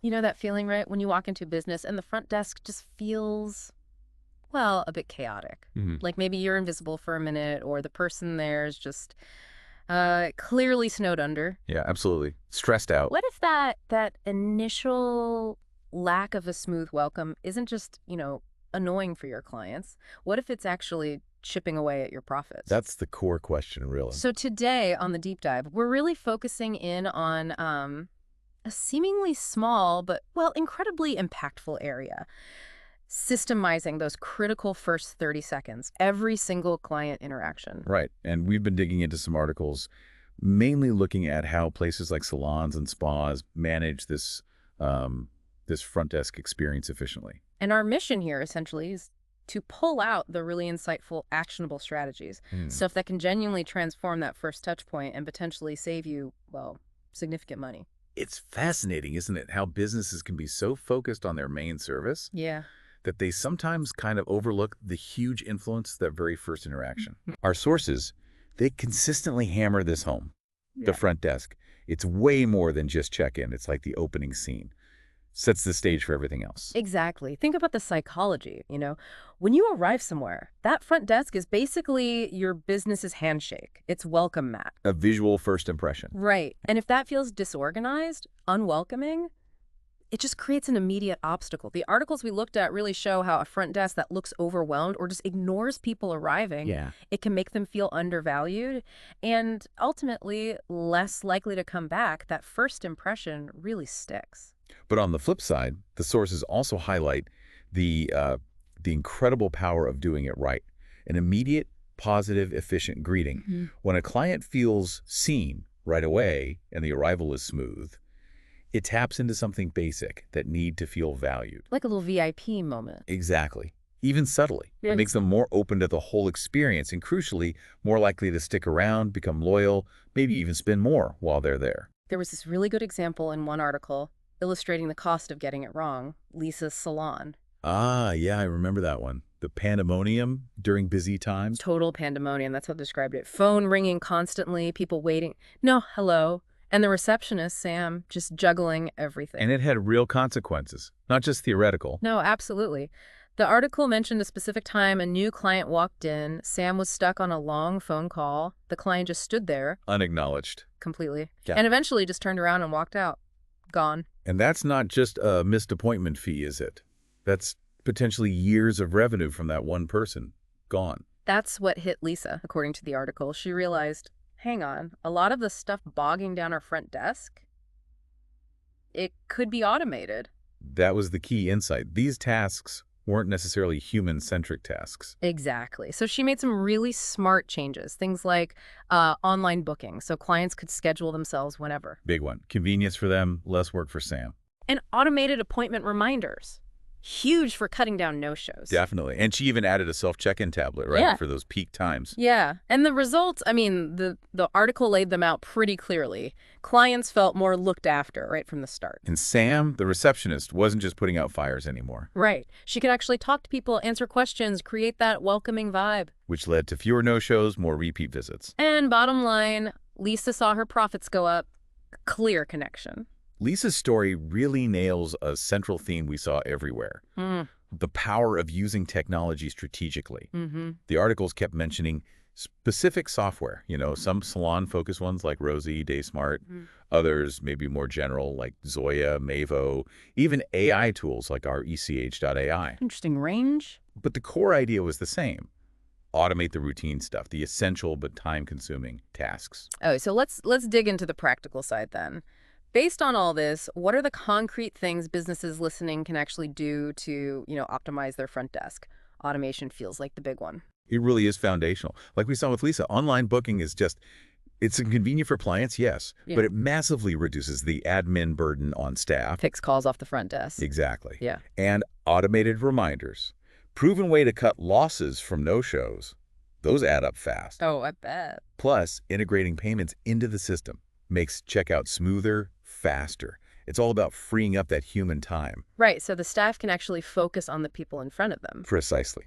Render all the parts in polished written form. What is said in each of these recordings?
You know that feeling, right? When you walk into business and the front desk just feels, well, a bit chaotic. Hmm. Like maybe you're invisible for a minute or the person there is just clearly snowed under. Yeah, absolutely. Stressed out. What if that initial lack of a smooth welcome isn't just, annoying for your clients? What if it's actually chipping away at your profits? That's the core question, really. So today on the deep dive, we're really focusing in on a seemingly small but, well, incredibly impactful area. Systemizing those critical first 30 seconds, every single client interaction. Right. And we've been digging into some articles, mainly looking at how places like salons and spas manage this front desk experience efficiently. And our mission here essentially is to pull out the really insightful, actionable strategies, Hmm. stuff that can genuinely transform that first touch point and potentially save you, well, significant money. It's fascinating, isn't it, how businesses can be so focused on their main service Yeah. that they sometimes kind of overlook the huge influence of that very first interaction. Our sources, they consistently hammer this home. The Yeah. front desk. It's way more than just check-in. It's like the opening scene. Sets the stage for everything else. Exactly. Think about the psychology. When you arrive somewhere, that front desk is basically your business's handshake. It's welcome mat. A visual first impression. Right. And if that feels disorganized, unwelcoming, it just creates an immediate obstacle. The articles we looked at really show how a front desk that looks overwhelmed or just ignores people arriving, Yeah. it can make them feel undervalued and ultimately less likely to come back. That first impression really sticks. But on the flip side, the sources also highlight the, uh, the incredible power of doing it right. An immediate, positive, efficient greeting. Mhm. When a client feels seen right away and the arrival is smooth, it taps into something basic that need to feel valued. Like a little VIP moment. Exactly. Even subtly. Yeah. It makes them more open to the whole experience and, crucially, more likely to stick around, become loyal, maybe even spend more while they're there. There was this really good example in one article illustrating the cost of getting it wrong. Lisa's salon. Ah, yeah, I remember that one. The pandemonium during busy times. Total pandemonium. That's how they described it. Phone ringing constantly, people waiting. No, hello. And the receptionist, Sam, just juggling everything. And it had real consequences, not just theoretical. No, absolutely. The article mentioned a specific time a new client walked in. Sam was stuck on a long phone call. The client just stood there Unacknowledged. completely Yeah. and eventually just turned around and walked out. Gone. And that's not just a missed appointment fee, is it? That's potentially years of revenue from that one person. Gone. That's what hit Lisa, according to the article. She realized, hang on, a lot of the stuff bogging down her front desk, it could be automated. That was the key insight. These tasks weren't necessarily human-centric tasks. Exactly. So she made some really smart changes, things like online booking, so clients could schedule themselves whenever, Big one. Convenience for them, less work for Sam. and automated appointment reminders. Huge for cutting down no-shows. Definitely. And she even added a self-check-in tablet, right? Yeah. For those peak times. Yeah, and the results, I mean, the article laid them out pretty clearly. Clients felt more looked after right from the start. And Sam, the receptionist, wasn't just putting out fires anymore, Right. She could actually talk to people, answer questions, create that welcoming vibe. which led to fewer no-shows, more repeat visits. And bottom line, Lisa saw her profits go up. Clear connection. Lisa's story really nails a central theme we saw everywhere. Mm. The power of using technology strategically. Mm-hmm. The articles kept mentioning specific software, some salon-focused ones like Rosie, DaySmart, Mhm. others maybe more general like Zoya, Mavo, even AI tools like our ECH.ai. Interesting range. But the core idea was the same. Automate the routine stuff, the essential but time-consuming tasks. Oh, so let's dig into the practical side then. Based on all this, what are the concrete things businesses listening can actually do to, optimize their front desk? Automation feels like the big one. It really is foundational. Like we saw with Lisa, online booking is it's inconvenient for clients, yes, Yeah. but it massively reduces the admin burden on staff. Takes calls off the front desk. Exactly. Yeah. And automated reminders. Proven way to cut losses from no-shows. Those add up fast. Oh, I bet. Plus, integrating payments into the system makes checkout smoother, faster. It's all about freeing up that human time. Right, so the staff can actually focus on the people in front of them. Precisely.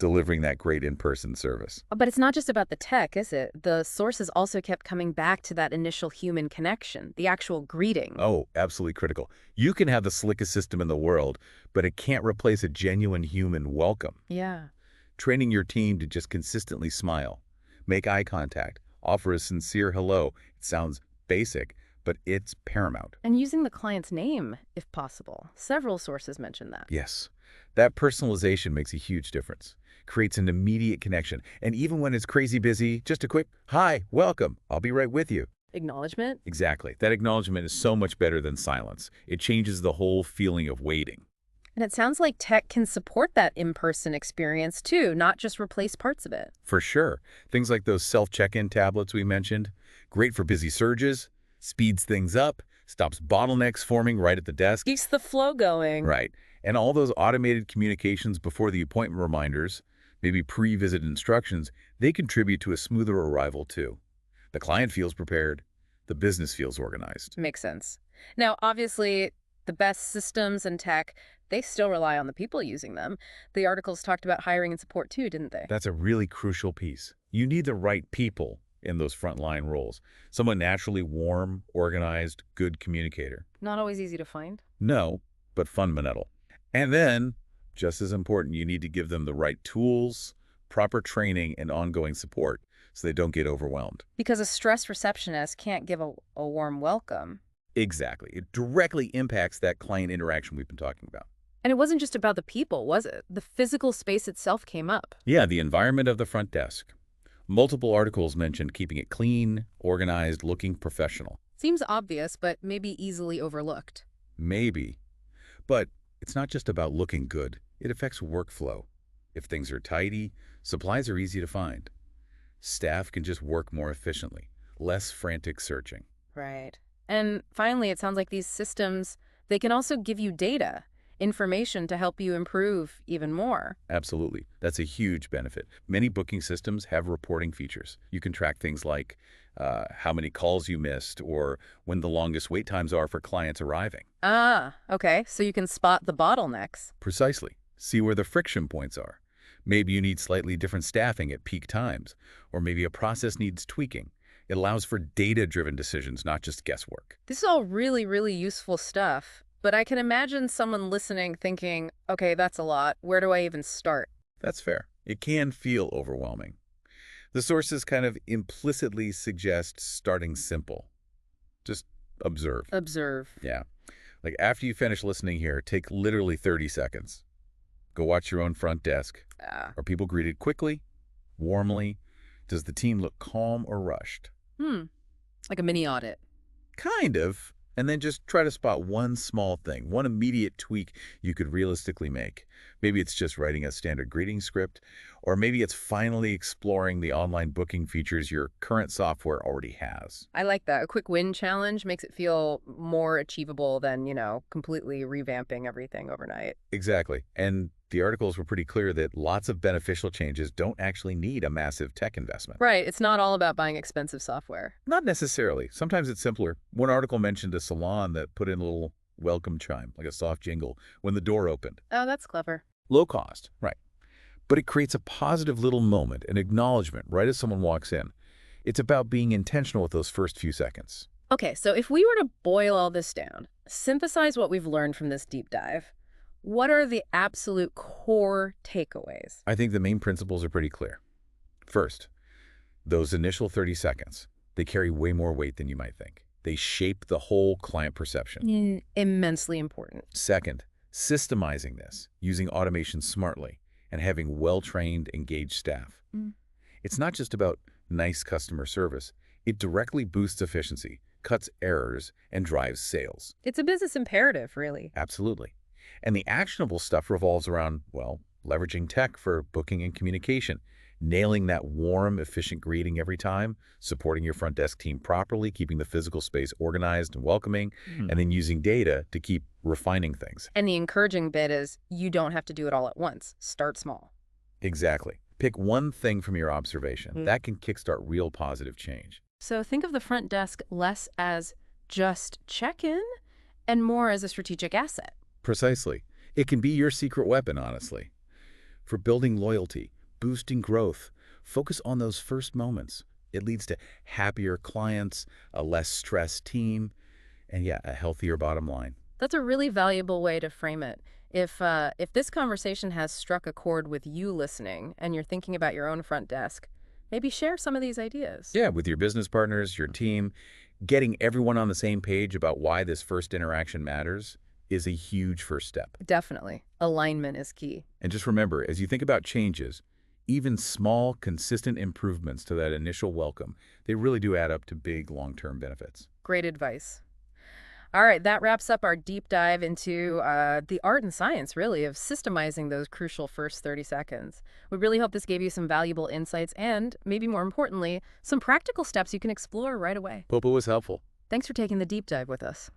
delivering that great in-person service. But it's not just about the tech, is it? The sources also kept coming back to that initial human connection, the actual greeting. Oh, absolutely critical. You can have the slickest system in the world, but it can't replace a genuine human welcome. Yeah. Training your team to just consistently smile, make eye contact, offer a sincere hello. It sounds basic, but it's paramount. And using the client's name, if possible. Several sources mention that. Yes, that personalization makes a huge difference, creates an immediate connection. And even when it's crazy busy, just a quick, hi, welcome, I'll be right with you. Acknowledgement? Exactly. That acknowledgement is so much better than silence. It changes the whole feeling of waiting. And it sounds like tech can support that in-person experience too, not just replace parts of it. For sure. Things like those self-check-in tablets we mentioned, great for busy surges, speeds things up, stops bottlenecks forming right at the desk. Keeps the flow going. Right. And all those automated communications before the appointment reminders, maybe pre-visit instructions, they contribute to a smoother arrival too. The client feels prepared. The business feels organized. Makes sense. Now, obviously, the best systems and tech, they still rely on the people using them. The articles talked about hiring and support too, didn't they? That's a really crucial piece. You need the right people in those frontline roles. Someone naturally warm, organized, good communicator. Not always easy to find. No, but fundamental. And then, just as important, you need to give them the right tools, proper training, and ongoing support so they don't get overwhelmed. Because a stressed receptionist can't give a warm welcome. Exactly. It directly impacts that client interaction we've been talking about. And it wasn't just about the people, was it? The physical space itself came up. Yeah, the environment of the front desk. Multiple articles mentioned keeping it clean, organized, looking professional. Seems obvious, but maybe easily overlooked. Maybe. But it's not just about looking good. It affects workflow. If things are tidy, supplies are easy to find. Staff can just work more efficiently, less frantic searching. Right. And finally, it sounds like these systems, they can also give you data, information to help you improve even more. Absolutely. That's a huge benefit. Many booking systems have reporting features. You can track things like how many calls you missed or when the longest wait times are for clients arriving. Ah, okay. So you can spot the bottlenecks. Precisely. See where the friction points are. Maybe you need slightly different staffing at peak times, or maybe a process needs tweaking. It allows for data-driven decisions, not just guesswork. This is all really, really useful stuff. But I can imagine someone listening thinking, okay, that's a lot. Where do I even start? That's fair. It can feel overwhelming. The sources kind of implicitly suggest starting simple. Just observe. Observe. Yeah. Like after you finish listening here, take literally 30 seconds. Go watch your own front desk. Are people greeted quickly, warmly? Does the team look calm or rushed? Like a mini audit. Kind of. And then just try to spot one small thing, one immediate tweak you could realistically make. Maybe it's just writing a standard greeting script, or maybe it's finally exploring the online booking features your current software already has. I like that. A quick win challenge makes it feel more achievable than, completely revamping everything overnight. Exactly. And the articles were pretty clear that lots of beneficial changes don't actually need a massive tech investment. Right. It's not all about buying expensive software. Not necessarily. Sometimes it's simpler. One article mentioned a salon that put in a little welcome chime, like a soft jingle, when the door opened. Oh, that's clever. Low cost, right. But it creates a positive little moment, an acknowledgement right as someone walks in. It's about being intentional with those first few seconds. Okay, so if we were to boil all this down, synthesize what we've learned from this deep dive, what are the absolute core takeaways? I think the main principles are pretty clear. First, those initial 30 seconds, they carry way more weight than you might think. They shape the whole client perception. Immensely important. Second, systemizing this, using automation smartly, and having well-trained, engaged staff. It's not just about nice customer service. It directly boosts efficiency, cuts errors, and drives sales. It's a business imperative, really. Absolutely. And the actionable stuff revolves around, well, leveraging tech for booking and communication, nailing that warm, efficient greeting every time, supporting your front desk team properly, keeping the physical space organized and welcoming, and then using data to keep refining things. And the encouraging bit is you don't have to do it all at once. Start small. Exactly. Pick one thing from your observation. That can kickstart real positive change. So think of the front desk less as just check-in and more as a strategic asset. Precisely. It can be your secret weapon, honestly. For building loyalty, boosting growth, focus on those first moments. It leads to happier clients, a less stressed team, and yeah, a healthier bottom line. That's a really valuable way to frame it. If this conversation has struck a chord with you listening and you're thinking about your own front desk, maybe share some of these ideas. Yeah, with your business partners, your team, getting everyone on the same page about why this first interaction matters is a huge first step. Definitely. Alignment is key. And just remember, as you think about changes, even small, consistent improvements to that initial welcome, they really do add up to big long-term benefits. Great advice. All right, that wraps up our deep dive into the art and science, really, of systemizing those crucial first 30 seconds. We really hope this gave you some valuable insights and, maybe more importantly, some practical steps you can explore right away. Hope it was helpful. Thanks for taking the deep dive with us.